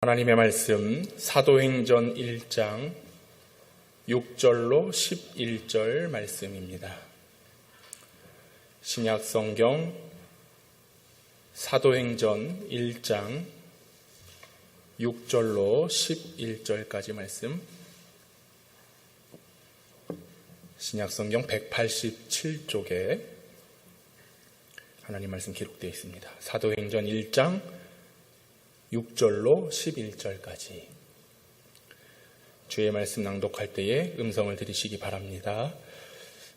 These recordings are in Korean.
하나님의 말씀 사도행전 1장 6절로 11절 말씀입니다. 신약성경 사도행전 1장 6절로 11절까지 말씀, 신약성경 187쪽에 하나님 말씀 기록되어 있습니다. 사도행전 1장 6절로 11절까지 주의 말씀 낭독할 때에 음성을 들으시기 바랍니다.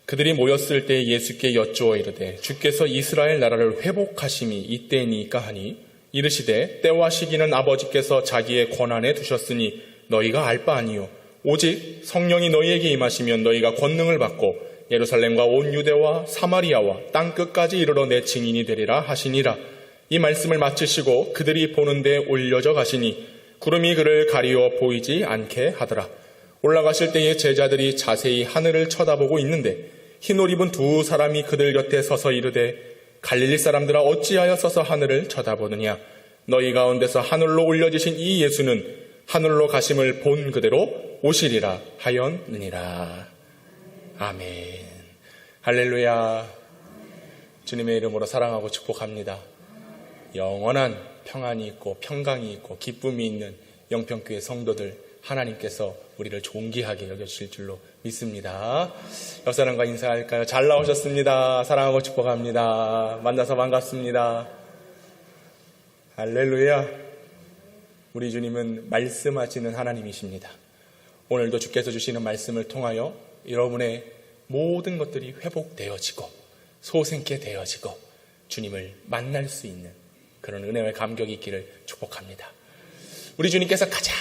그들이 모였을 때 예수께 여쭈어 이르되 주께서 이스라엘 나라를 회복하심이 이때니까 하니 이르시되 때와 시기는 아버지께서 자기의 권한에 두셨으니 너희가 알 바 아니요 오직 성령이 너희에게 임하시면 너희가 권능을 받고 예루살렘과 온 유대와 사마리아와 땅끝까지 이르러 내 증인이 되리라 하시니라. 이 말씀을 마치시고 그들이 보는 데 올려져 가시니 구름이 그를 가리워 보이지 않게 하더라. 올라가실 때에 제자들이 자세히 하늘을 쳐다보고 있는데 흰 옷 입은 두 사람이 그들 곁에 서서 이르되 갈릴리 사람들아 어찌하여 서서 하늘을 쳐다보느냐. 너희 가운데서 하늘로 올려지신 이 예수는 하늘로 가심을 본 그대로 오시리라 하였느니라. 아멘. 할렐루야. 주님의 이름으로 사랑하고 축복합니다. 영원한 평안이 있고 평강이 있고 기쁨이 있는 영평교회 성도들, 하나님께서 우리를 존귀하게 여겨주실 줄로 믿습니다. 옆 사람과 인사할까요? 잘 나오셨습니다. 사랑하고 축복합니다. 만나서 반갑습니다. 할렐루야. 우리 주님은 말씀하시는 하나님이십니다. 오늘도 주께서 주시는 말씀을 통하여 여러분의 모든 것들이 회복되어지고 소생케 되어지고 주님을 만날 수 있는 그런 은혜와 감격이 있기를 축복합니다. 우리 주님께서 가장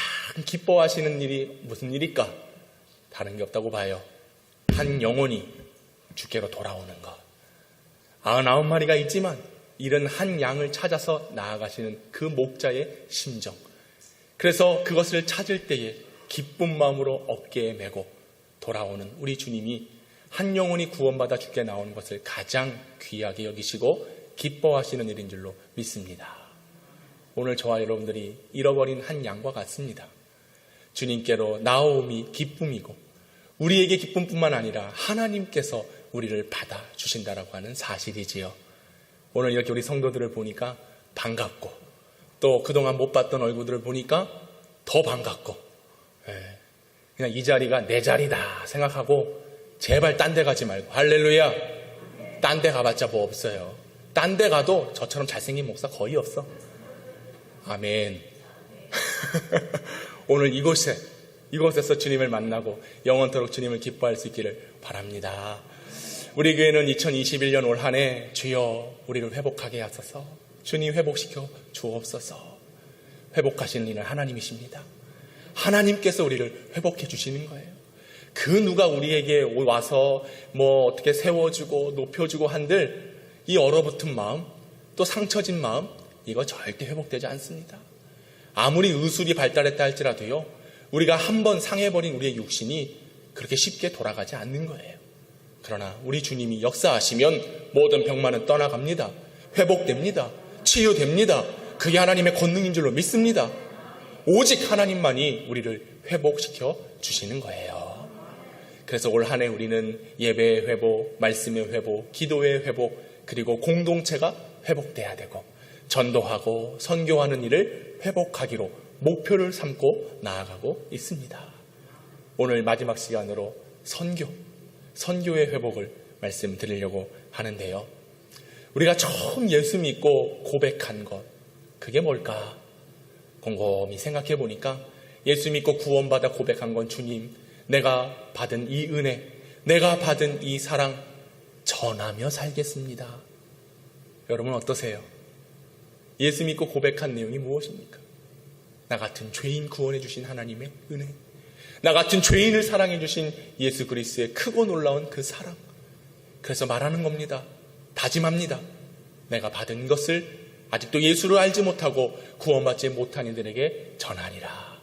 기뻐하시는 일이 무슨 일일까? 다른 게 없다고 봐요. 한 영혼이 주께로 돌아오는 것. 99마리가 있지만 이른 한 양을 찾아서 나아가시는 그 목자의 심정. 그래서 그것을 찾을 때에 기쁜 마음으로 어깨에 메고 돌아오는 우리 주님이 한 영혼이 구원받아 주께 나오는 것을 가장 귀하게 여기시고 기뻐하시는 일인 줄로 믿습니다. 오늘 저와 여러분들이 잃어버린 한 양과 같습니다. 주님께로 나오음이 기쁨이고 우리에게 기쁨뿐만 아니라 하나님께서 우리를 받아주신다라고 하는 사실이지요. 오늘 이렇게 우리 성도들을 보니까 반갑고 또 그동안 못 봤던 얼굴들을 보니까 더 반갑고 그냥 이 자리가 내 자리다 생각하고 제발 딴 데 가지 말고 할렐루야. 딴 데 가봤자 뭐 없어요. 딴 데 가도 저처럼 잘생긴 목사 거의 없어. 아멘. 오늘 이곳에서 주님을 만나고 영원토록 주님을 기뻐할 수 있기를 바랍니다. 우리 교회는 2021년 올 한 해 주여 우리를 회복하게 하소서, 주님 회복시켜 주옵소서. 회복하시는 이는 하나님이십니다. 하나님께서 우리를 회복해 주시는 거예요. 그 누가 우리에게 와서 뭐 어떻게 세워주고 높여주고 한들 이 얼어붙은 마음, 또 상처진 마음, 이거 절대 회복되지 않습니다. 아무리 의술이 발달했다 할지라도요, 우리가 한번 상해버린 우리의 육신이 그렇게 쉽게 돌아가지 않는 거예요. 그러나 우리 주님이 역사하시면 모든 병만은 떠나갑니다. 회복됩니다. 치유됩니다. 그게 하나님의 권능인 줄로 믿습니다. 오직 하나님만이 우리를 회복시켜 주시는 거예요. 그래서 올 한 해 우리는 예배의 회복, 말씀의 회복, 기도의 회복, 그리고 공동체가 회복돼야 되고 전도하고 선교하는 일을 회복하기로 목표를 삼고 나아가고 있습니다. 오늘 마지막 시간으로 선교의 회복을 말씀드리려고 하는데요. 우리가 처음 예수 믿고 고백한 것, 그게 뭘까? 곰곰이 생각해 보니까 예수 믿고 구원받아 고백한 건 주님, 내가 받은 이 은혜, 내가 받은 이 사랑 전하며 살겠습니다. 여러분 어떠세요? 예수 믿고 고백한 내용이 무엇입니까? 나 같은 죄인 구원해 주신 하나님의 은혜, 나 같은 죄인을 사랑해 주신 예수 그리스도의 크고 놀라운 그 사랑. 그래서 말하는 겁니다. 다짐합니다. 내가 받은 것을 아직도 예수를 알지 못하고 구원받지 못한 이들에게 전하리라.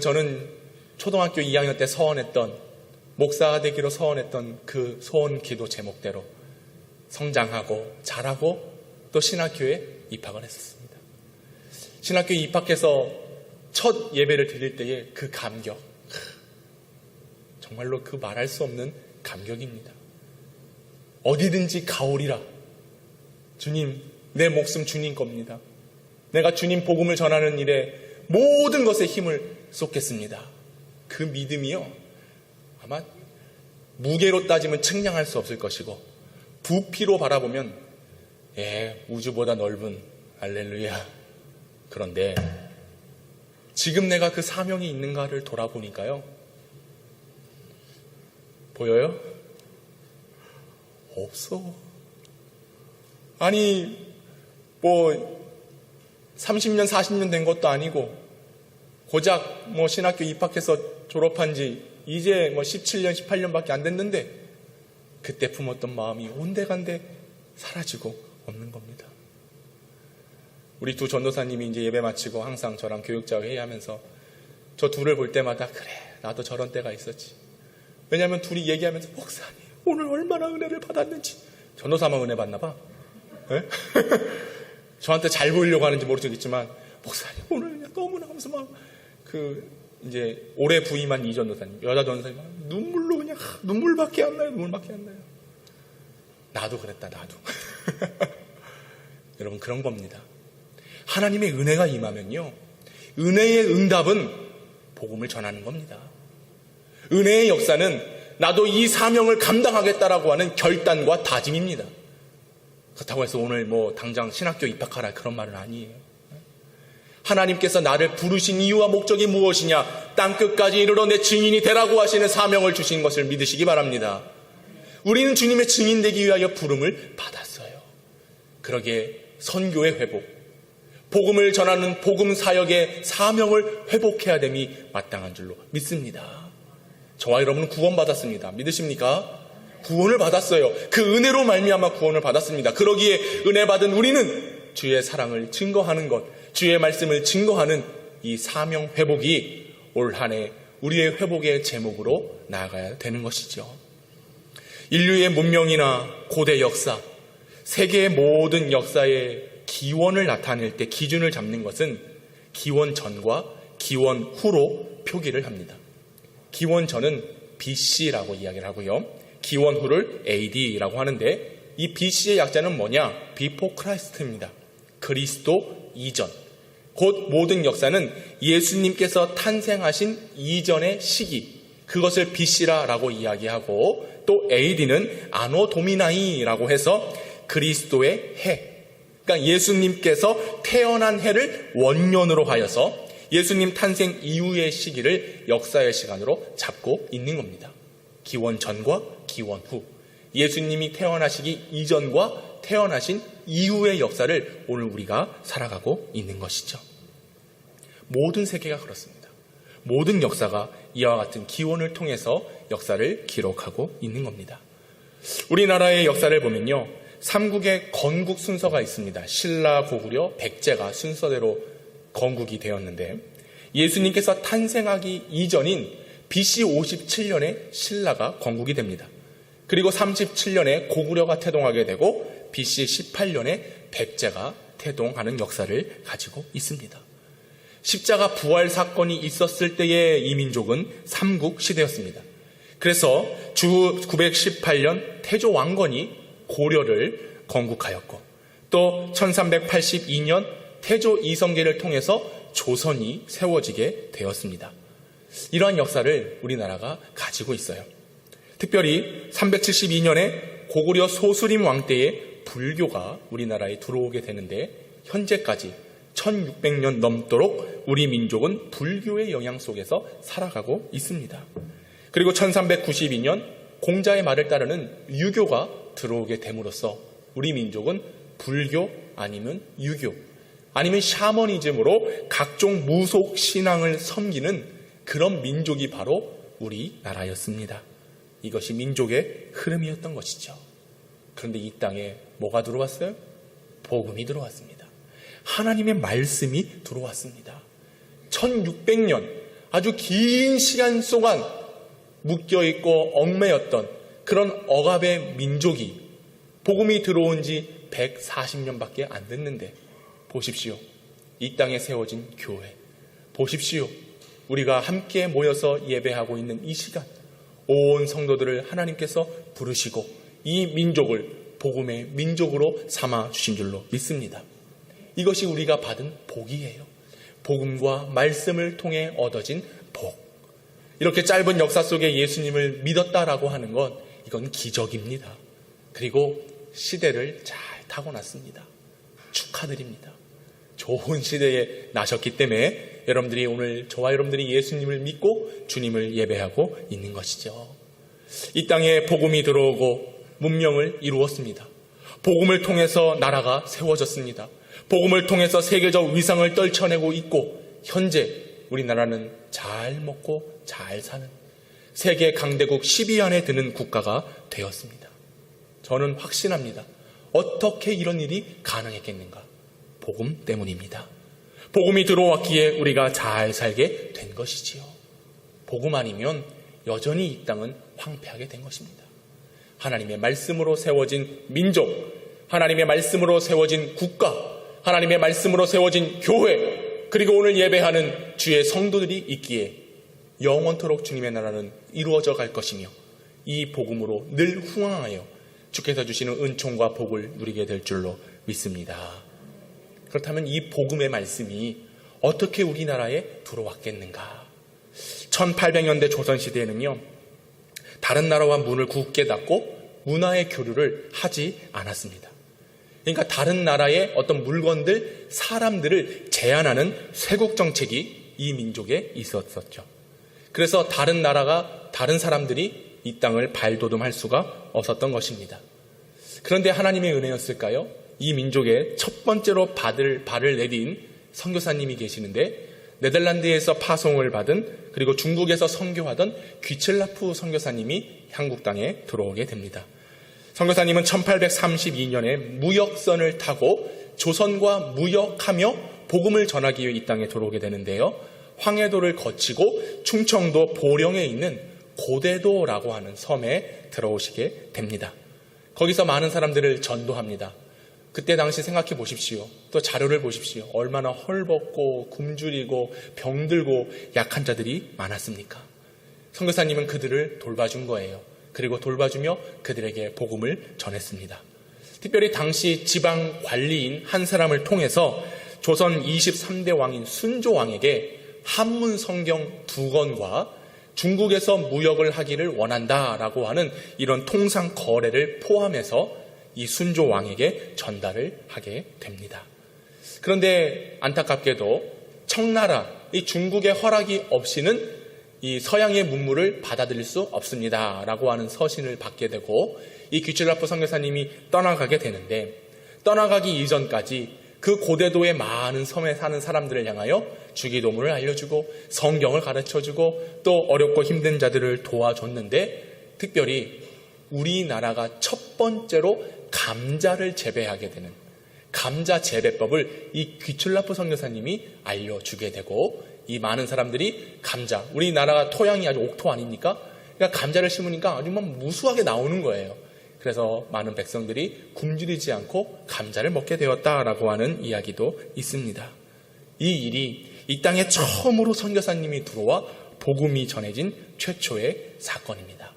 저는 초등학교 2학년 때 서원했던, 목사 되기로 서원했던 그 소원 기도 제목대로 성장하고 자라고 또 신학교에 입학을 했었습니다. 신학교에 입학해서 첫 예배를 드릴 때의 그 감격, 정말로 그 말할 수 없는 감격입니다. 어디든지 가오리라. 주님, 내 목숨 주님 겁니다. 내가 주님 복음을 전하는 일에 모든 것에 힘을 쏟겠습니다. 그 믿음이요, 아마 무게로 따지면 측량할 수 없을 것이고 부피로 바라보면 우주보다 넓은 할렐루야. 그런데 지금 내가 그 사명이 있는가를 돌아보니까요, 보여요? 없어. 아니, 30년, 40년 된 것도 아니고, 고작 신학교 입학해서 졸업한 지 이제 17년, 18년밖에 안 됐는데, 그때 품었던 마음이 온데간데 사라지고 없는 겁니다. 우리 두 전도사님이 이제 예배 마치고 항상 저랑 교육자 회의하면서 저 둘을 볼 때마다, 그래, 나도 저런 때가 있었지. 왜냐하면 둘이 얘기하면서, 목사님, 오늘 얼마나 은혜를 받았는지. 전도사만 은혜 받나 봐. 네? 저한테 잘 보이려고 하는지 모르겠지만, 목사님, 오늘 너무나 하면서 이제 올해 부임한 이 전도사님, 여자 전도사님, 눈물로 그냥, 눈물밖에 안 나요. 눈물밖에 안 나요. 나도 그랬다, 나도. 여러분, 그런 겁니다. 하나님의 은혜가 임하면요, 은혜의 응답은 복음을 전하는 겁니다. 은혜의 역사는 나도 이 사명을 감당하겠다라고 하는 결단과 다짐입니다. 그렇다고 해서 오늘 당장 신학교 입학하라, 그런 말은 아니에요. 하나님께서 나를 부르신 이유와 목적이 무엇이냐, 땅끝까지 이르러 내 증인이 되라고 하시는 사명을 주신 것을 믿으시기 바랍니다. 우리는 주님의 증인되기 위하여 부름을 받았어요. 그러기에 선교의 회복, 복음을 전하는 복음 사역의 사명을 회복해야 됨이 마땅한 줄로 믿습니다. 저와 여러분은 구원받았습니다. 믿으십니까? 구원을 받았어요. 그 은혜로 말미암아 구원을 받았습니다. 그러기에 은혜 받은 우리는 주의 사랑을 증거하는 것, 주의 말씀을 증거하는 이 사명 회복이 올 한 해 우리의 회복의 제목으로 나아가야 되는 것이죠. 인류의 문명이나 고대 역사, 세계의 모든 역사의 기원을 나타낼 때 기준을 잡는 것은 기원 전과 기원 후로 표기를 합니다. 기원 전은 BC라고 이야기를 하고요, 기원 후를 AD라고 하는데, 이 BC의 약자는 뭐냐? Before Christ입니다. 그리스도 이전. 곧 모든 역사는 예수님께서 탄생하신 이전의 시기, 그것을 BC라고 이야기하고, 또 AD는 아노 도미나이라고 해서 그리스도의 해, 그러니까 예수님께서 태어난 해를 원년으로 하여서 예수님 탄생 이후의 시기를 역사의 시간으로 잡고 있는 겁니다. 기원 전과 기원 후, 예수님이 태어나시기 이전과 태어나신 이후의 역사를 오늘 우리가 살아가고 있는 것이죠. 모든 세계가 그렇습니다. 모든 역사가 이와 같은 기원을 통해서 역사를 기록하고 있는 겁니다. 우리나라의 역사를 보면요, 삼국의 건국 순서가 있습니다. 신라, 고구려, 백제가 순서대로 건국이 되었는데, 예수님께서 탄생하기 이전인 BC 57년에 신라가 건국이 됩니다. 그리고 37년에 고구려가 태동하게 되고 BC 18년에 백제가 태동하는 역사를 가지고 있습니다. 십자가 부활 사건이 있었을 때의 이 민족은 삼국시대였습니다. 그래서 주 918년 태조 왕건이 고려를 건국하였고, 또 1382년 태조 이성계를 통해서 조선이 세워지게 되었습니다. 이러한 역사를 우리나라가 가지고 있어요. 특별히 372년에 고구려 소수림 왕 때에 불교가 우리나라에 들어오게 되는데, 현재까지 1600년 넘도록 우리 민족은 불교의 영향 속에서 살아가고 있습니다. 그리고 1392년 공자의 말을 따르는 유교가 들어오게 됨으로써 우리 민족은 불교 아니면 유교 아니면 샤머니즘으로 각종 무속 신앙을 섬기는 그런 민족이 바로 우리나라였습니다. 이것이 민족의 흐름이었던 것이죠. 그런데 이 땅에 뭐가 들어왔어요? 복음이 들어왔습니다. 하나님의 말씀이 들어왔습니다. 1600년 아주 긴 시간 동안 묶여있고 얽매였던 그런 억압의 민족이 복음이 들어온 지 140년밖에 안 됐는데, 보십시오. 이 땅에 세워진 교회, 보십시오. 우리가 함께 모여서 예배하고 있는 이 시간, 온 성도들을 하나님께서 부르시고 이 민족을 복음의 민족으로 삼아 주신 줄로 믿습니다. 이것이 우리가 받은 복이에요. 복음과 말씀을 통해 얻어진 복. 이렇게 짧은 역사 속에 예수님을 믿었다라고 하는 건 이건 기적입니다. 그리고 시대를 잘 타고났습니다. 축하드립니다. 좋은 시대에 나셨기 때문에 여러분들이 오늘 저와 여러분들이 예수님을 믿고 주님을 예배하고 있는 것이죠. 이 땅에 복음이 들어오고 문명을 이루었습니다. 복음을 통해서 나라가 세워졌습니다. 복음을 통해서 세계적 위상을 떨쳐내고 있고 현재 우리나라는 잘 먹고 잘 사는 세계 강대국 10위 안에 드는 국가가 되었습니다. 저는 확신합니다. 어떻게 이런 일이 가능했겠는가? 복음 때문입니다. 복음이 들어왔기에 우리가 잘 살게 된 것이지요. 복음 아니면 여전히 이 땅은 황폐하게 된 것입니다. 하나님의 말씀으로 세워진 민족, 하나님의 말씀으로 세워진 국가, 하나님의 말씀으로 세워진 교회, 그리고 오늘 예배하는 주의 성도들이 있기에 영원토록 주님의 나라는 이루어져 갈 것이며 이 복음으로 늘 흥황하여 주께서 주시는 은총과 복을 누리게 될 줄로 믿습니다. 그렇다면 이 복음의 말씀이 어떻게 우리나라에 들어왔겠는가? 1800년대 조선시대에는요, 다른 나라와 문을 굳게 닫고 문화의 교류를 하지 않았습니다. 그러니까 다른 나라의 어떤 물건들, 사람들을 제한하는 쇄국 정책이 이 민족에 있었었죠. 그래서 다른 나라가, 다른 사람들이 이 땅을 발돋움할 수가 없었던 것입니다. 그런데 하나님의 은혜였을까요? 이 민족의 첫 번째로 발을 내딘 선교사님이 계시는데 네덜란드에서 파송을 받은 그리고 중국에서 선교하던 귀첼라프 선교사님이 한국 땅에 들어오게 됩니다. 선교사님은 1832년에 무역선을 타고 조선과 무역하며 복음을 전하기 위해 이 땅에 들어오게 되는데요. 황해도를 거치고 충청도 보령에 있는 고대도라고 하는 섬에 들어오시게 됩니다. 거기서 많은 사람들을 전도합니다. 그때 당시 생각해 보십시오. 또 자료를 보십시오. 얼마나 헐벗고 굶주리고 병들고 약한 자들이 많았습니까? 선교사님은 그들을 돌봐준 거예요. 그리고 돌봐주며 그들에게 복음을 전했습니다. 특별히 당시 지방 관리인 한 사람을 통해서 조선 23대 왕인 순조왕에게 한문 성경 2권과 중국에서 무역을 하기를 원한다라고 하는 이런 통상 거래를 포함해서 이 순조 왕에게 전달을 하게 됩니다. 그런데 안타깝게도 청나라, 이 중국의 허락이 없이는 이 서양의 문물을 받아들일 수 없습니다라고 하는 서신을 받게 되고 이 귀첼라프 선교사님이 떠나가게 되는데 떠나가기 이전까지 그 고대도의 많은 섬에 사는 사람들을 향하여 주기도문을 알려주고 성경을 가르쳐주고 또 어렵고 힘든 자들을 도와줬는데 특별히 우리나라가 첫 번째로 감자를 재배하게 되는 감자 재배법을 이 귀첼라프 선교사님이 알려주게 되고 이 많은 사람들이 감자, 우리나라가 토양이 아주 옥토 아닙니까? 그러니까 감자를 심으니까 아주 무수하게 나오는 거예요. 그래서 많은 백성들이 굶주리지 않고 감자를 먹게 되었다라고 하는 이야기도 있습니다. 이 일이 이 땅에 처음으로 선교사님이 들어와 복음이 전해진 최초의 사건입니다.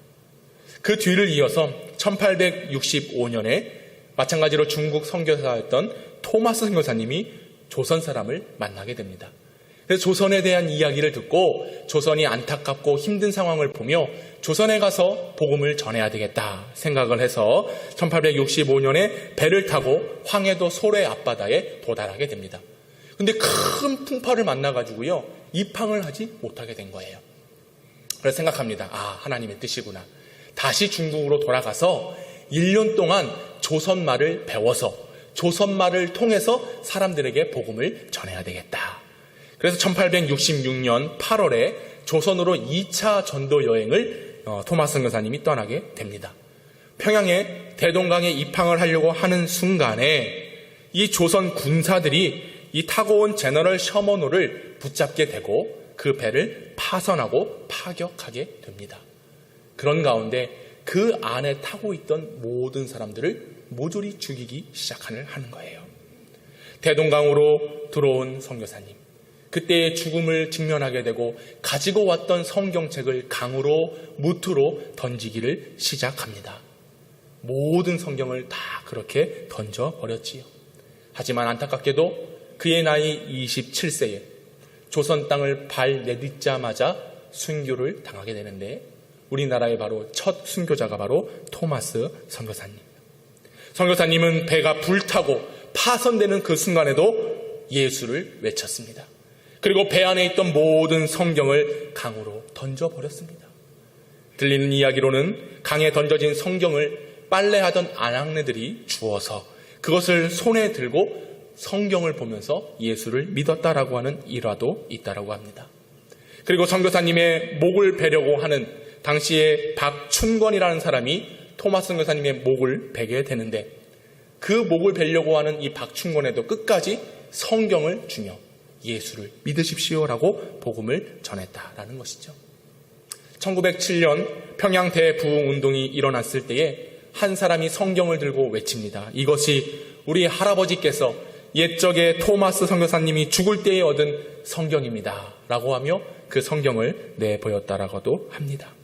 그 뒤를 이어서 1865년에 마찬가지로 중국 선교사였던 토마스 선교사님이 조선 사람을 만나게 됩니다. 그래서 조선에 대한 이야기를 듣고 조선이 안타깝고 힘든 상황을 보며 조선에 가서 복음을 전해야 되겠다 생각을 해서 1865년에 배를 타고 황해도 소래 앞바다에 도달하게 됩니다. 근데 큰 풍파를 만나가지고요, 입항을 하지 못하게 된 거예요. 그래서 생각합니다. 아, 하나님의 뜻이구나. 다시 중국으로 돌아가서 1년 동안 조선말을 배워서 조선말을 통해서 사람들에게 복음을 전해야 되겠다. 그래서 1866년 8월에 조선으로 2차 전도 여행을 토마스 선교사님이 떠나게 됩니다. 평양에 대동강에 입항을 하려고 하는 순간에 이 조선 군사들이 이 타고 온 제너럴 셔먼호를 붙잡게 되고 그 배를 파선하고 파격하게 됩니다. 그런 가운데 그 안에 타고 있던 모든 사람들을 모조리 죽이기 시작하는 거예요. 대동강으로 들어온 선교사님, 그때의 죽음을 직면하게 되고 가지고 왔던 성경책을 강으로 무트로 던지기를 시작합니다. 모든 성경을 다 그렇게 던져버렸지요. 하지만 안타깝게도 그의 나이 27세에 조선 땅을 발 내딛자마자 순교를 당하게 되는데, 우리나라의 바로 첫 순교자가 바로 토마스 선교사님. 선교사님은 배가 불타고 파손되는 그 순간에도 예수를 외쳤습니다. 그리고 배 안에 있던 모든 성경을 강으로 던져버렸습니다. 들리는 이야기로는 강에 던져진 성경을 빨래하던 아낙네들이 주워서 그것을 손에 들고 성경을 보면서 예수를 믿었다라고 하는 일화도 있다라고 합니다. 그리고 선교사님의 목을 베려고 하는 당시에 박춘권이라는 사람이 토마스 선교사님의 목을 베게 되는데, 그 목을 베려고 하는 이 박춘권에도 끝까지 성경을 주며 예수를 믿으십시오라고 복음을 전했다라는 것이죠. 1907년 평양 대부흥운동이 일어났을 때에 한 사람이 성경을 들고 외칩니다. 이것이 우리 할아버지께서 옛적에 토마스 선교사님이 죽을 때에 얻은 성경입니다 라고 하며 그 성경을 내보였다라고도 합니다.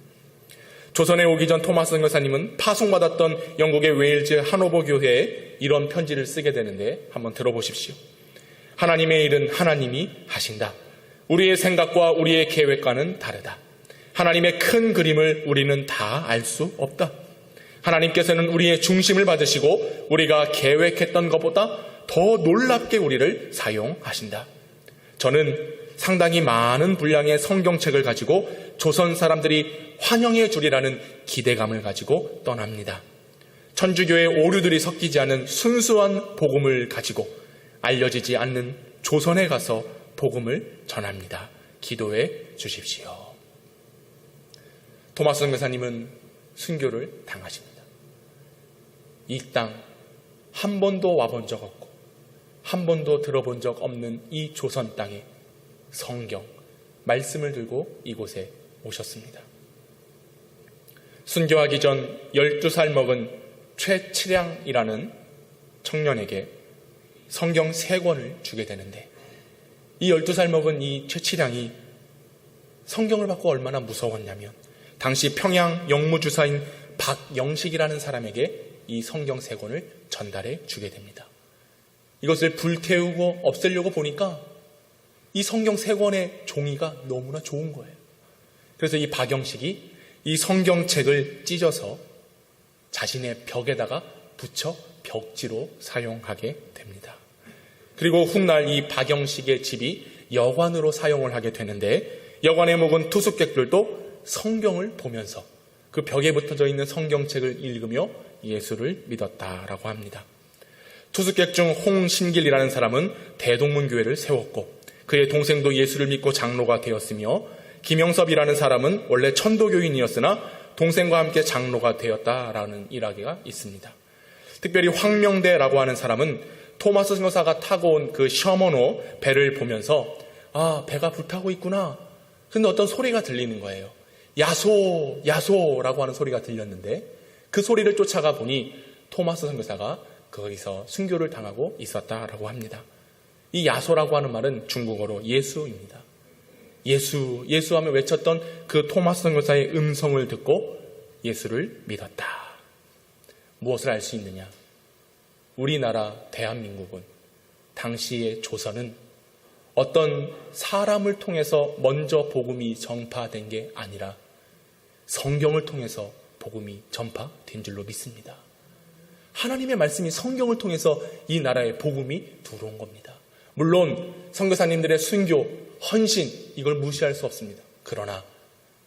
조선에 오기 전 토마스 선교사님은 파송받았던 영국의 웨일즈 하노버 교회에 이런 편지를 쓰게 되는데 한번 들어보십시오. 하나님의 일은 하나님이 하신다. 우리의 생각과 우리의 계획과는 다르다. 하나님의 큰 그림을 우리는 다 알 수 없다. 하나님께서는 우리의 중심을 받으시고 우리가 계획했던 것보다 더 놀랍게 우리를 사용하신다. 저는 상당히 많은 분량의 성경책을 가지고 조선 사람들이 환영해 주리라는 기대감을 가지고 떠납니다. 천주교의 오류들이 섞이지 않은 순수한 복음을 가지고 알려지지 않는 조선에 가서 복음을 전합니다. 기도해 주십시오. 토마스 선교사님은 순교를 당하십니다. 이 땅 한 번도 와본 적 없고 한 번도 들어본 적 없는 이 조선 땅에 성경, 말씀을 들고 이곳에 오셨습니다. 순교하기 전 12살 먹은 최치량이라는 청년에게 성경 3권을 주게 되는데, 이 12살 먹은 이 최치량이 성경을 받고 얼마나 무서웠냐면, 당시 평양 영무주사인 박영식이라는 사람에게 이 성경 3권을 전달해 주게 됩니다. 이것을 불태우고 없애려고 보니까 이 성경 3권의 종이가 너무나 좋은 거예요. 그래서 이 박영식이 이 성경책을 찢어서 자신의 벽에다가 붙여 벽지로 사용하게 됩니다. 그리고 훗날 이 박영식의 집이 여관으로 사용을 하게 되는데, 여관에 묵은 투숙객들도 성경을 보면서 그 벽에 붙어져 있는 성경책을 읽으며 예수를 믿었다라고 합니다. 투숙객 중 홍신길이라는 사람은 대동문교회를 세웠고 그의 동생도 예수를 믿고 장로가 되었으며, 김영섭이라는 사람은 원래 천도교인이었으나 동생과 함께 장로가 되었다라는 이야기가 있습니다. 특별히 황명대라고 하는 사람은 토마스 선교사가 타고 온 그 셔머노 배를 보면서 배가 불타고 있구나. 근데 어떤 소리가 들리는 거예요. 야소, 야소라고 하는 소리가 들렸는데, 그 소리를 쫓아가 보니 토마스 선교사가 거기서 순교를 당하고 있었다라고 합니다. 이 야소라고 하는 말은 중국어로 예수입니다. 예수 하며 외쳤던 그 토마스 선교사의 음성을 듣고 예수를 믿었다. 무엇을 알 수 있느냐? 우리나라 대한민국은, 당시의 조선은 어떤 사람을 통해서 먼저 복음이 전파된 게 아니라 성경을 통해서 복음이 전파된 줄로 믿습니다. 하나님의 말씀이 성경을 통해서 이 나라에 복음이 들어온 겁니다. 물론 선교사님들의 순교, 헌신, 이걸 무시할 수 없습니다. 그러나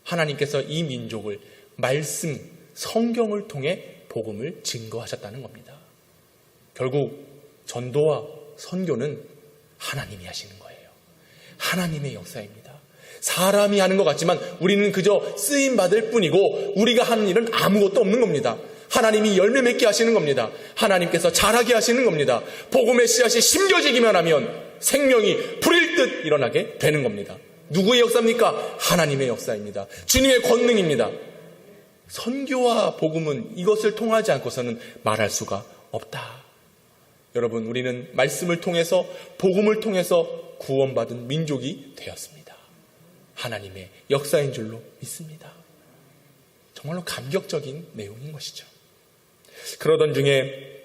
하나님께서 이 민족을 말씀, 성경을 통해 복음을 증거하셨다는 겁니다. 결국 전도와 선교는 하나님이 하시는 거예요. 하나님의 역사입니다. 사람이 하는 것 같지만 우리는 그저 쓰임받을 뿐이고 우리가 하는 일은 아무것도 없는 겁니다. 하나님이 열매 맺게 하시는 겁니다. 하나님께서 자라게 하시는 겁니다. 복음의 씨앗이 심겨지기만 하면 생명이 불일 듯 일어나게 되는 겁니다. 누구의 역사입니까? 하나님의 역사입니다. 주님의 권능입니다. 선교와 복음은 이것을 통하지 않고서는 말할 수가 없다. 여러분, 우리는 말씀을 통해서, 복음을 통해서 구원받은 민족이 되었습니다. 하나님의 역사인 줄로 믿습니다. 정말로 감격적인 내용인 것이죠. 그러던 중에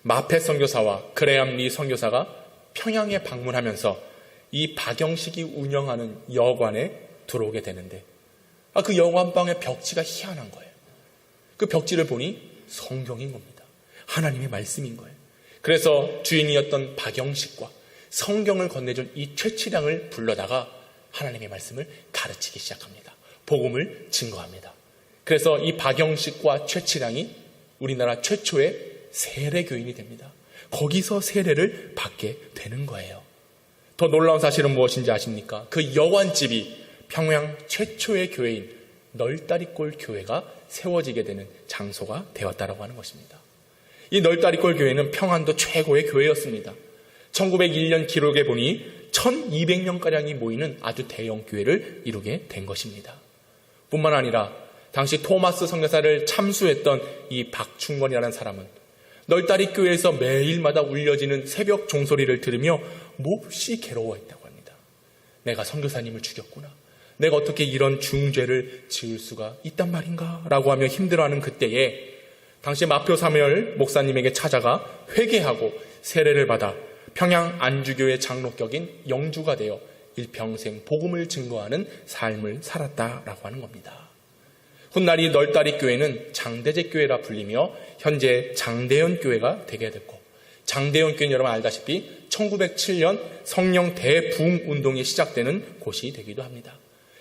마펫 선교사와 그레암 리 선교사가 평양에 방문하면서 이 박영식이 운영하는 여관에 들어오게 되는데 그 여관방의 벽지가 희한한 거예요. 그 벽지를 보니 성경인 겁니다. 하나님의 말씀인 거예요. 그래서 주인이었던 박영식과 성경을 건네준 이 최치량을 불러다가 하나님의 말씀을 가르치기 시작합니다. 복음을 증거합니다. 그래서 이 박영식과 최치량이 우리나라 최초의 세례교인이 됩니다. 거기서 세례를 받게 되는 거예요. 더 놀라운 사실은 무엇인지 아십니까? 그 여관집이 평양 최초의 교회인 널다리골 교회가 세워지게 되는 장소가 되었다고 하는 것입니다. 이 널다리골 교회는 평안도 최고의 교회였습니다. 1901년 기록에 보니 1200명가량이 모이는 아주 대형 교회를 이루게 된 것입니다. 뿐만 아니라 당시 토마스 선교사를 참수했던 이 박충건이라는 사람은 널다리 교회에서 매일마다 울려지는 새벽 종소리를 들으며 몹시 괴로워했다고 합니다. 내가 선교사님을 죽였구나. 내가 어떻게 이런 중죄를 지을 수가 있단 말인가? 라고 하며 힘들어하는 그때에 당시 마표 사무엘 목사님에게 찾아가 회개하고 세례를 받아 평양 안주교의 장로격인 영주가 되어 일평생 복음을 증거하는 삶을 살았다라고 하는 겁니다. 훗날 이 널다리 교회는 장대제 교회라 불리며 현재 장대현 교회가 되게 됐고, 장대현 교회는 여러분 알다시피 1907년 성령 대부흥 운동이 시작되는 곳이 되기도 합니다.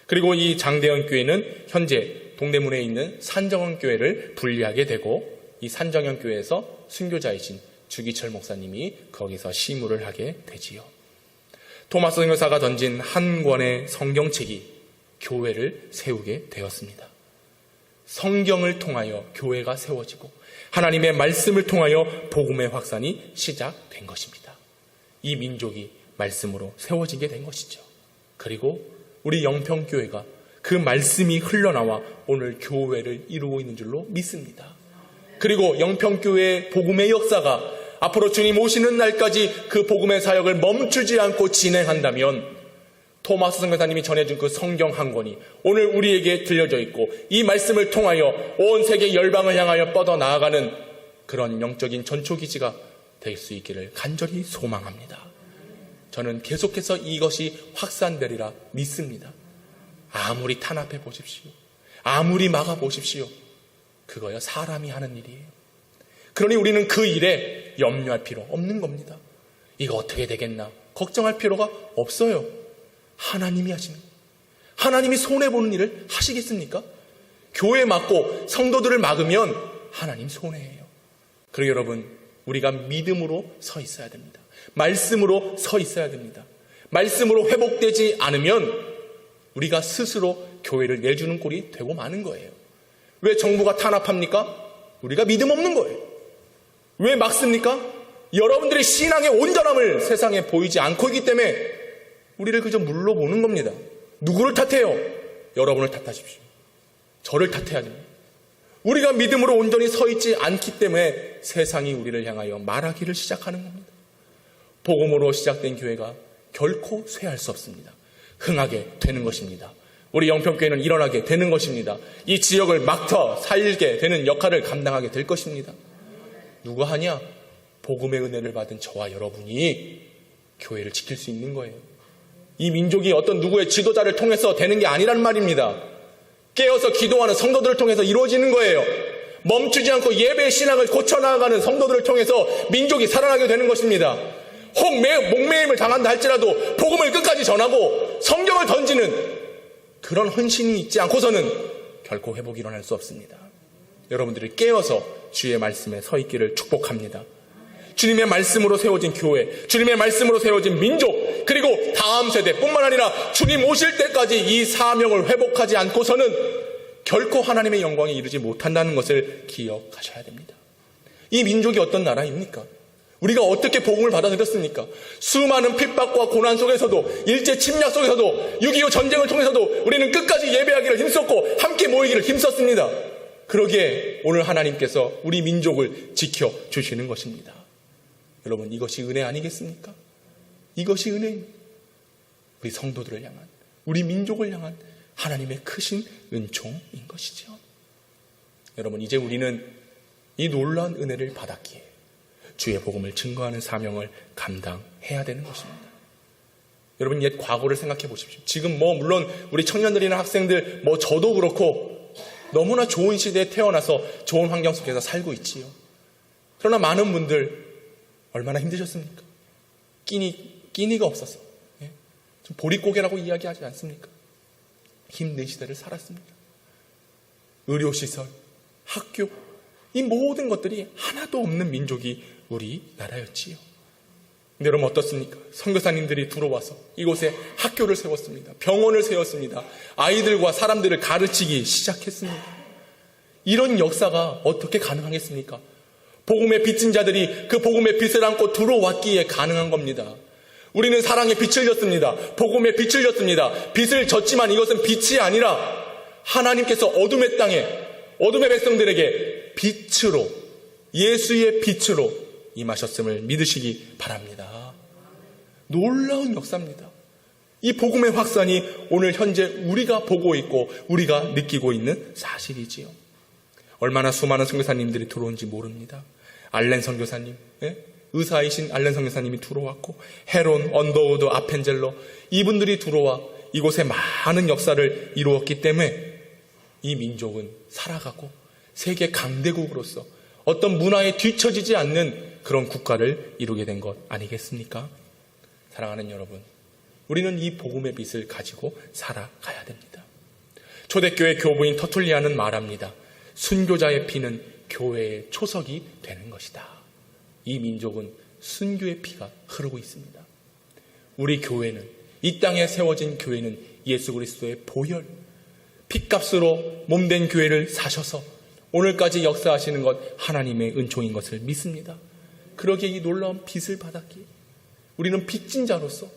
그리고 이 장대현 교회는 현재 동대문에 있는 산정원 교회를 분리하게 되고, 이 산정원 교회에서 순교자이신 주기철 목사님이 거기서 시무를 하게 되지요. 토마스 선교사가 던진 한 권의 성경책이 교회를 세우게 되었습니다. 성경을 통하여 교회가 세워지고 하나님의 말씀을 통하여 복음의 확산이 시작된 것입니다. 이 민족이 말씀으로 세워지게 된 것이죠. 그리고 우리 영평교회가 그 말씀이 흘러나와 오늘 교회를 이루고 있는 줄로 믿습니다. 그리고 영평교회의 복음의 역사가 앞으로 주님 오시는 날까지 그 복음의 사역을 멈추지 않고 진행한다면 토마스 선교사님이 전해준 그 성경 한 권이 오늘 우리에게 들려져 있고 이 말씀을 통하여 온 세계 열방을 향하여 뻗어나아가는 그런 영적인 전초기지가 될 수 있기를 간절히 소망합니다. 저는 계속해서 이것이 확산되리라 믿습니다. 아무리 탄압해 보십시오. 아무리 막아 보십시오. 그거야 사람이 하는 일이에요. 그러니 우리는 그 일에 염려할 필요 없는 겁니다. 이거 어떻게 되겠나 걱정할 필요가 없어요. 하나님이 하시는 거예요. 하나님이 손해보는 일을 하시겠습니까? 교회 막고 성도들을 막으면 하나님 손해예요. 그리고 여러분, 우리가 믿음으로 서 있어야 됩니다. 말씀으로 서 있어야 됩니다. 말씀으로 회복되지 않으면 우리가 스스로 교회를 내주는 꼴이 되고 마는 거예요. 왜 정부가 탄압합니까? 우리가 믿음 없는 거예요. 왜 막습니까? 여러분들이 신앙의 온전함을 세상에 보이지 않고 있기 때문에 우리를 그저 물러보는 겁니다. 누구를 탓해요? 여러분을 탓하십시오. 저를 탓해야 됩니다. 우리가 믿음으로 온전히 서 있지 않기 때문에 세상이 우리를 향하여 말하기를 시작하는 겁니다. 복음으로 시작된 교회가 결코 쇠할 수 없습니다. 흥하게 되는 것입니다. 우리 영평교회는 일어나게 되는 것입니다. 이 지역을 막터 살게 되는 역할을 감당하게 될 것입니다. 누가 하냐? 복음의 은혜를 받은 저와 여러분이 교회를 지킬 수 있는 거예요. 이 민족이 어떤 누구의 지도자를 통해서 되는 게 아니란 말입니다. 깨어서 기도하는 성도들을 통해서 이루어지는 거예요. 멈추지 않고 예배의 신앙을 고쳐나가는 성도들을 통해서 민족이 살아나게 되는 것입니다. 혹 목매임을 당한다 할지라도 복음을 끝까지 전하고 성경을 던지는 그런 헌신이 있지 않고서는 결코 회복이 일어날 수 없습니다. 여러분들이 깨어서 주의 말씀에 서 있기를 축복합니다. 주님의 말씀으로 세워진 교회, 주님의 말씀으로 세워진 민족, 그리고 다음 세대뿐만 아니라 주님 오실 때까지 이 사명을 회복하지 않고서는 결코 하나님의 영광에 이르지 못한다는 것을 기억하셔야 됩니다. 이 민족이 어떤 나라입니까? 우리가 어떻게 복음을 받아들였습니까? 수많은 핍박과 고난 속에서도, 일제 침략 속에서도, 6.25 전쟁을 통해서도 우리는 끝까지 예배하기를 힘썼고 함께 모이기를 힘썼습니다. 그러기에 오늘 하나님께서 우리 민족을 지켜주시는 것입니다. 여러분, 이것이 은혜 아니겠습니까? 이것이 은혜입니다. 우리 성도들을 향한, 우리 민족을 향한 하나님의 크신 은총인 것이죠. 여러분, 이제 우리는 이 놀라운 은혜를 받았기에 주의 복음을 증거하는 사명을 감당해야 되는 것입니다. 여러분, 옛 과거를 생각해 보십시오. 지금 물론 우리 청년들이나 학생들, 저도 그렇고 너무나 좋은 시대에 태어나서 좋은 환경 속에서 살고 있지요. 그러나 많은 분들 얼마나 힘드셨습니까? 끼니가 없어서, 좀 보릿고개라고 이야기하지 않습니까? 힘든 시대를 살았습니다. 의료시설, 학교, 이 모든 것들이 하나도 없는 민족이 우리나라였지요. 근데 여러분 어떻습니까? 선교사님들이 들어와서 이곳에 학교를 세웠습니다. 병원을 세웠습니다. 아이들과 사람들을 가르치기 시작했습니다. 이런 역사가 어떻게 가능하겠습니까? 복음의 빚진 자들이 그 복음의 빛을 안고 들어왔기에 가능한 겁니다. 우리는 사랑의 빛을 졌습니다. 복음의 빛을 졌습니다. 빛을 졌지만 이것은 빛이 아니라 하나님께서 어둠의 땅에, 어둠의 백성들에게 빛으로, 예수의 빛으로 임하셨음을 믿으시기 바랍니다. 놀라운 역사입니다. 이 복음의 확산이 오늘 현재 우리가 보고 있고 우리가 느끼고 있는 사실이지요. 얼마나 수많은 선교사님들이 들어온지 모릅니다. 알렌 선교사님, 의사이신 알렌 선교사님이 들어왔고, 헤론, 언더우드, 아펜젤러, 이분들이 들어와 이곳에 많은 역사를 이루었기 때문에 이 민족은 살아가고 세계 강대국으로서 어떤 문화에 뒤처지지 않는 그런 국가를 이루게 된 것 아니겠습니까? 사랑하는 여러분, 우리는 이 복음의 빛을 가지고 살아가야 됩니다. 초대교회 교부인 터툴리아는 말합니다. 순교자의 피는 교회의 초석이 되는 것이다. 이 민족은 순교의 피가 흐르고 있습니다. 우리 교회는, 이 땅에 세워진 교회는 예수 그리스도의 보혈, 핏값으로 몸된 교회를 사셔서 오늘까지 역사하시는 것 하나님의 은총인 것을 믿습니다. 그러기에 이 놀라운 빛을 받았기에 우리는 빚진 자로서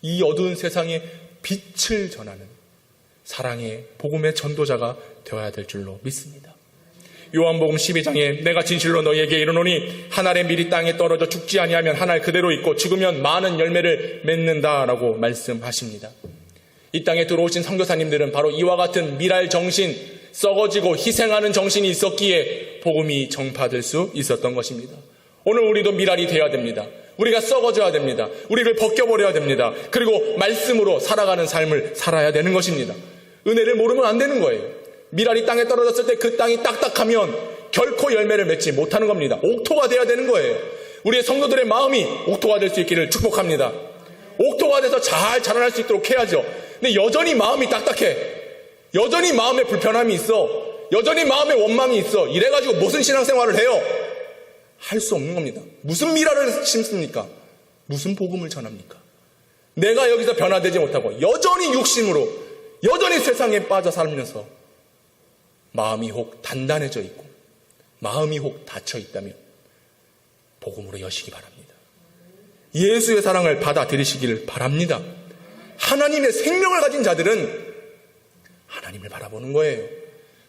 이 어두운 세상에 빛을 전하는 사랑의 복음의 전도자가 되어야 될 줄로 믿습니다. 요한복음 12장에 내가 진실로 너희에게 이르노니 한 알의 밀이 땅에 떨어져 죽지 아니하면 한 알 그대로 있고 죽으면 많은 열매를 맺는다라고 말씀하십니다. 이 땅에 들어오신 선교사님들은 바로 이와 같은 밀알 정신, 썩어지고 희생하는 정신이 있었기에 복음이 전파될 수 있었던 것입니다. 오늘 우리도 밀알이 되어야 됩니다. 우리가 썩어져야 됩니다. 우리를 벗겨버려야 됩니다. 그리고 말씀으로 살아가는 삶을 살아야 되는 것입니다. 은혜를 모르면 안 되는 거예요. 밀알이 땅에 떨어졌을 때 그 땅이 딱딱하면 결코 열매를 맺지 못하는 겁니다. 옥토가 돼야 되는 거예요. 우리의 성도들의 마음이 옥토가 될 수 있기를 축복합니다. 옥토가 돼서 잘 자라날 수 있도록 해야죠. 근데 여전히 마음이 딱딱해. 여전히 마음에 불편함이 있어. 여전히 마음에 원망이 있어. 이래가지고 무슨 신앙생활을 해요? 할 수 없는 겁니다. 무슨 미랄을 심습니까? 무슨 복음을 전합니까? 내가 여기서 변화되지 못하고 여전히 육심으로, 여전히 세상에 빠져 살면서 마음이 혹 단단해져 있고 마음이 혹 닫혀 있다면 복음으로 여시기 바랍니다. 예수의 사랑을 받아들이시기를 바랍니다. 하나님의 생명을 가진 자들은 하나님을 바라보는 거예요.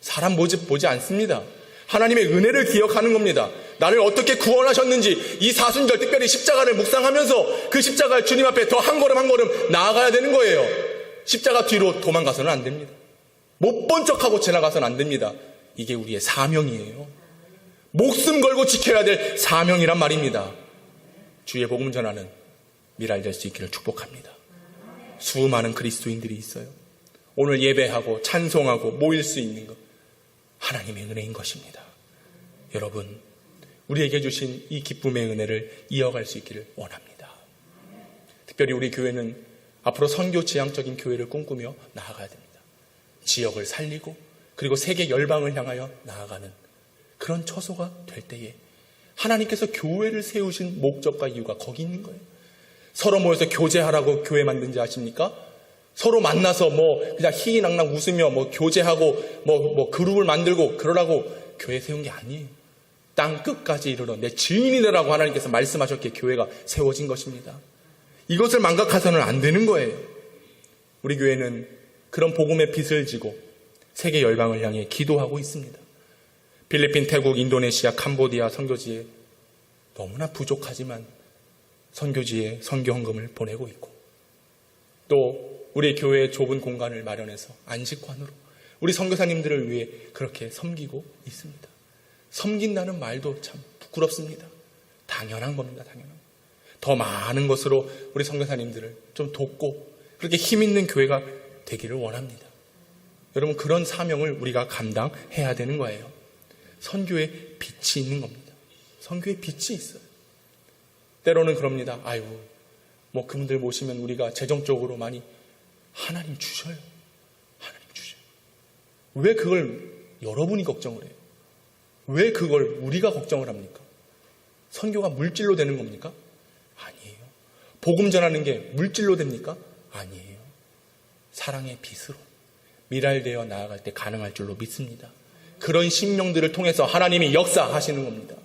사람 보지 않습니다. 하나님의 은혜를 기억하는 겁니다. 나를 어떻게 구원하셨는지 이 사순절 특별히 십자가를 묵상하면서 그 십자가 주님 앞에 더 한 걸음 한 걸음 나아가야 되는 거예요. 십자가 뒤로 도망가서는 안 됩니다. 못 본 척하고 지나가서는 안 됩니다. 이게 우리의 사명이에요. 목숨 걸고 지켜야 될 사명이란 말입니다. 주의 복음 전하는 미랄 될 수 있기를 축복합니다. 수많은 그리스도인들이 있어요. 오늘 예배하고 찬송하고 모일 수 있는 것 하나님의 은혜인 것입니다. 여러분, 우리에게 주신 이 기쁨의 은혜를 이어갈 수 있기를 원합니다. 특별히 우리 교회는 앞으로 선교 지향적인 교회를 꿈꾸며 나아가야 됩니다. 지역을 살리고 그리고 세계 열방을 향하여 나아가는 그런 처소가 될 때에 하나님께서 교회를 세우신 목적과 이유가 거기 있는 거예요. 서로 모여서 교제하라고 교회 만든지 아십니까? 서로 만나서 그냥 희희낙낙 웃으며 교제하고 그룹을 만들고 그러라고 교회 세운 게 아니에요. 땅 끝까지 이르러 내 증인이 되라고 하나님께서 말씀하셨기에 교회가 세워진 것입니다. 이것을 망각해서는 안 되는 거예요. 우리 교회는 그런 복음의 빛을 지고 세계 열방을 향해 기도하고 있습니다. 필리핀, 태국, 인도네시아, 캄보디아 선교지에 너무나 부족하지만 선교지에 선교 헌금을 보내고 있고 또 우리 교회의 좁은 공간을 마련해서 안식관으로 우리 선교사님들을 위해 그렇게 섬기고 있습니다. 섬긴다는 말도 참 부끄럽습니다. 당연한 겁니다. 당연한 거. 더 많은 것으로 우리 선교사님들을 좀 돕고 그렇게 힘 있는 교회가 되기를 원합니다. 여러분, 그런 사명을 우리가 감당해야 되는 거예요. 선교에 빛이 있는 겁니다. 선교에 빛이 있어요. 때로는 그럽니다. 아유, 뭐 그분들 모시면 우리가 재정적으로 많이 하나님 주셔요. 하나님 주셔요. 왜 그걸 여러분이 걱정을 해요? 왜 그걸 우리가 걱정을 합니까? 선교가 물질로 되는 겁니까? 아니에요. 복음 전하는 게 물질로 됩니까? 아니에요. 사랑의 빛으로 미랄되어 나아갈 때 가능할 줄로 믿습니다. 그런 심령들을 통해서 하나님이 역사하시는 겁니다.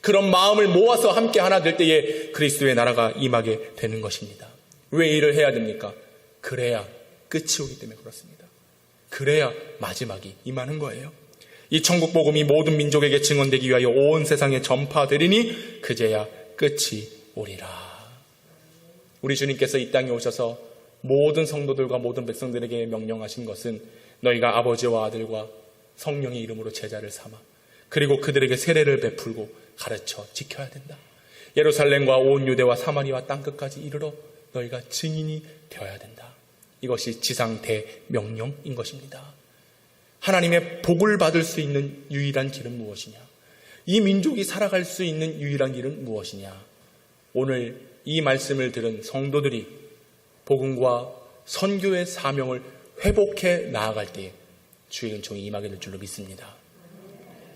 그런 마음을 모아서 함께 하나 될 때에 그리스도의 나라가 임하게 되는 것입니다. 왜 일을 해야 됩니까? 그래야 끝이 오기 때문에 그렇습니다. 그래야 마지막이 임하는 거예요. 이 천국 복음이 모든 민족에게 증언되기 위하여 온 세상에 전파되리니 그제야 끝이 오리라. 우리 주님께서 이 땅에 오셔서 모든 성도들과 모든 백성들에게 명령하신 것은 너희가 아버지와 아들과 성령의 이름으로 제자를 삼아 그리고 그들에게 세례를 베풀고 가르쳐 지켜야 된다. 예루살렘과 온 유대와 사마리아 땅끝까지 이르러 너희가 증인이 되어야 된다. 이것이 지상 대명령인 것입니다. 하나님의 복을 받을 수 있는 유일한 길은 무엇이냐? 이 민족이 살아갈 수 있는 유일한 길은 무엇이냐? 오늘 이 말씀을 들은 성도들이 복음과 선교의 사명을 회복해 나아갈 때에 주의 은총이 임하게 될 줄로 믿습니다.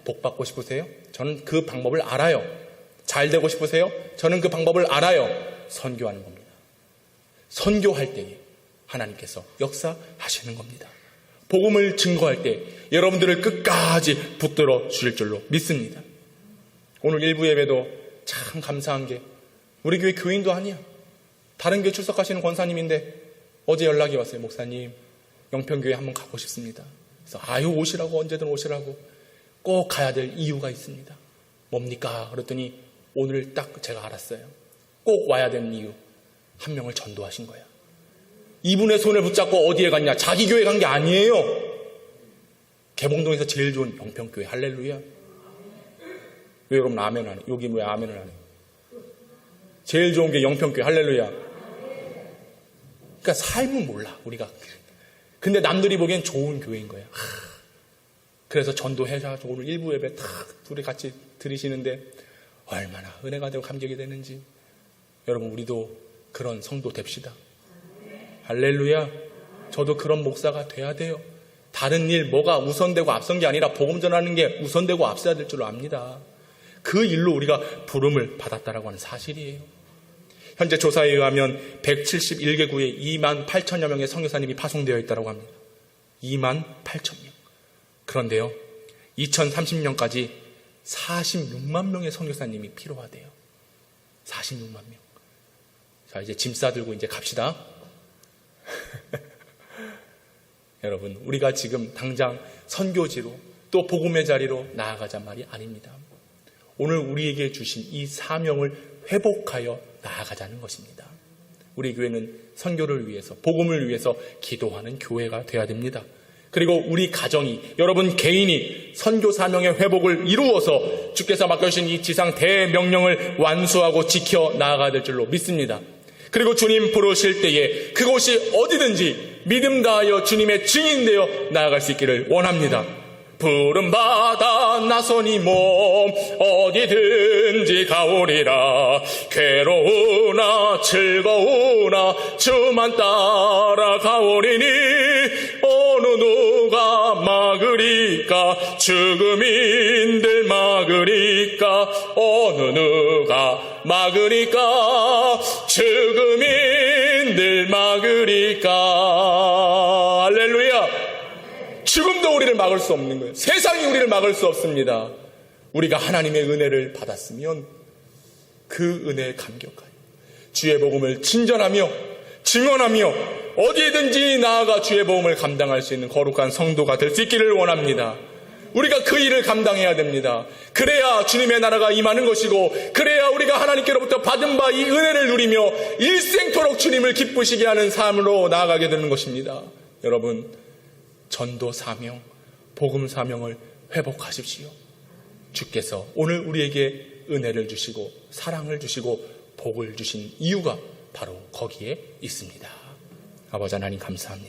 복 받고 싶으세요? 저는 그 방법을 알아요. 잘 되고 싶으세요? 저는 그 방법을 알아요. 선교하는 겁니다. 선교할 때에 하나님께서 역사하시는 겁니다. 복음을 증거할 때 여러분들을 끝까지 붙들어 주실 줄로 믿습니다. 오늘 일부 예배도 참 감사한 게 우리 교회 교인도 아니야. 다른 교회 출석하시는 권사님인데 어제 연락이 왔어요. 목사님, 영평교회 한번 가고 싶습니다. 그래서 아유, 오시라고, 언제든 오시라고. 꼭 가야 될 이유가 있습니다. 뭡니까? 그랬더니 오늘 딱 제가 알았어요. 꼭 와야 되는 이유. 한 명을 전도하신 거야. 이분의 손을 붙잡고 어디에 갔냐? 자기 교회 간 게 아니에요. 개봉동에서 제일 좋은 영평교회. 할렐루야. 왜 여러분 아멘 안 해? 여기 왜 아멘을 안 해? 제일 좋은 게 영평교회. 할렐루야. 그러니까 삶은 몰라, 우리가. 근데 남들이 보기엔 좋은 교회인 거야. 그래서 전도해가지고 오늘 일부 예배 딱 둘이 같이 들으시는데 얼마나 은혜가 되고 감격이 되는지. 여러분, 우리도 그런 성도 됩시다. 할렐루야. 저도 그런 목사가 돼야 돼요. 다른 일 뭐가 우선되고 앞선 게 아니라 복음 전하는 게 우선되고 앞서야 될 줄로 압니다. 그 일로 우리가 부름을 받았다라고 하는 사실이에요. 현재 조사에 의하면 171개국에 2만 8천여 명의 선교사님이 파송되어 있다고 합니다. 2만 8천 명. 그런데요, 2030년까지 46만 명의 선교사님이 필요하대요. 46만 명. 자, 이제 짐 싸들고 이제 갑시다. 여러분, 우리가 지금 당장 선교지로 또 복음의 자리로 나아가자 말이 아닙니다. 오늘 우리에게 주신 이 사명을 회복하여 나아가자는 것입니다. 우리 교회는 선교를 위해서, 복음을 위해서 기도하는 교회가 되어야 됩니다. 그리고 우리 가정이, 여러분 개인이 선교 사명의 회복을 이루어서 주께서 맡겨주신 이 지상 대명령을 완수하고 지켜 나아가야 될 줄로 믿습니다. 그리고 주님 부르실 때에 그곳이 어디든지 믿음 다하여 주님의 증인되어 나아갈 수 있기를 원합니다. 부름받아 나서니 몸 어디든지 가오리라. 괴로우나 즐거우나 주만 따라가오리니 어느 누가 막으리까? 죽음인들 막으리까? 어느 누가 막으리까? 죽음인들 막으리까? 할렐루야. 죽음도 우리를 막을 수 없는 거예요. 세상이 우리를 막을 수 없습니다. 우리가 하나님의 은혜를 받았으면 그 은혜에 감격하여 주의 복음을 진전하며 증언하며 어디든지 나아가 주의 복음을 감당할 수 있는 거룩한 성도가 될 수 있기를 원합니다. 우리가 그 일을 감당해야 됩니다. 그래야 주님의 나라가 임하는 것이고, 그래야 우리가 하나님께로부터 받은 바 이 은혜를 누리며 일생토록 주님을 기쁘시게 하는 삶으로 나아가게 되는 것입니다. 여러분, 전도 사명, 복음 사명을 회복하십시오. 주께서 오늘 우리에게 은혜를 주시고 사랑을 주시고 복을 주신 이유가 바로 거기에 있습니다. 아버지 하나님 감사합니다.